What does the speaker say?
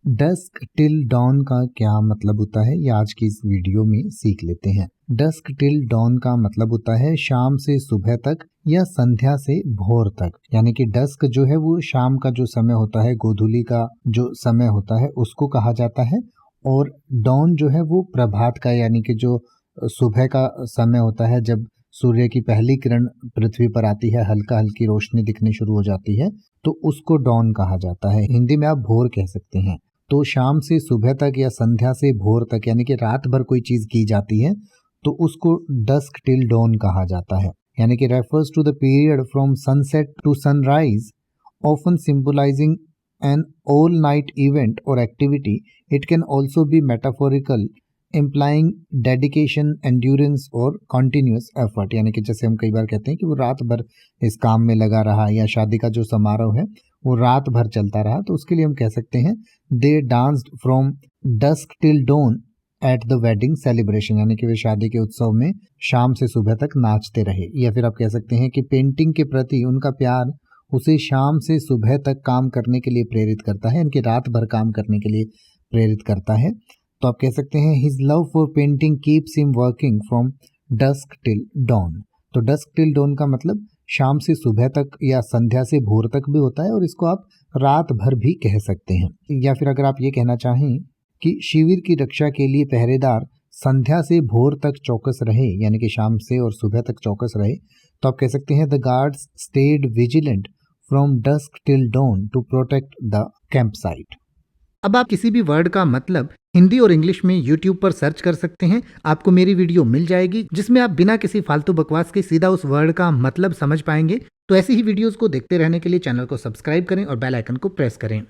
Dusk till dawn का क्या मतलब होता है, ये आज की इस वीडियो में सीख लेते हैं। डस्क टिल डॉन का मतलब होता है शाम से सुबह तक या संध्या से भोर तक। यानी कि डस्क जो है वो शाम का जो समय होता है, गोधूली का जो समय होता है उसको कहा जाता है, और डॉन जो है वो प्रभात का यानी कि जो सुबह का समय होता है, जब सूर्य की पहली किरण पृथ्वी पर आती है, हल्का हल्की रोशनी दिखनी शुरू हो जाती है, तो उसको डॉन कहा जाता है। हिंदी में आप भोर कह सकते हैं। तो शाम से सुबह तक या संध्या से भोर तक यानी कि रात भर कोई चीज की जाती है तो उसको डस्क टिल डॉन कहा जाता है। यानी कि refers to the period from sunset to sunrise, often symbolising an all night event और activity. It can also be metaphorical, implying dedication, endurance और कॉन्टिन्यूस एफर्ट। यानी कि जैसे हम कई बार कहते हैं कि वो रात भर इस काम में लगा रहा, या शादी का जो समारोह है वो रात भर चलता रहा, तो उसके लिए हम कह सकते हैं they danced from dusk till dawn at the wedding celebration. यानी कि वे शादी के उत्सव में शाम से सुबह तक नाचते रहे। या फिर आप कह सकते हैं कि पेंटिंग के प्रति उनका प्यार उसे शाम से सुबह तक काम करने के लिए प्रेरित करता है, इनकी रात भर काम करने के लिए प्रेरित करता है। तो आप कह सकते हैं his love for painting keeps him working from dusk till dawn. तो डस्क टिल डॉन का मतलब शाम से सुबह तक या संध्या से भोर तक भी होता है, और इसको आप रात भर भी कह सकते हैं। या फिर अगर आप ये कहना चाहें कि शिविर की रक्षा के लिए पहरेदार संध्या से भोर तक चौकस रहे, यानी कि शाम से और सुबह तक चौकस रहे, तो आप कह सकते हैं the guards stayed vigilant from dusk till dawn to protect the camp site. अब आप किसी भी वर्ड का मतलब हिंदी और इंग्लिश में YouTube पर सर्च कर सकते हैं, आपको मेरी वीडियो मिल जाएगी जिसमें आप बिना किसी फालतू बकवास के सीधा उस वर्ड का मतलब समझ पाएंगे। तो ऐसी ही वीडियोस को देखते रहने के लिए चैनल को सब्सक्राइब करें और बेल आइकन को प्रेस करें।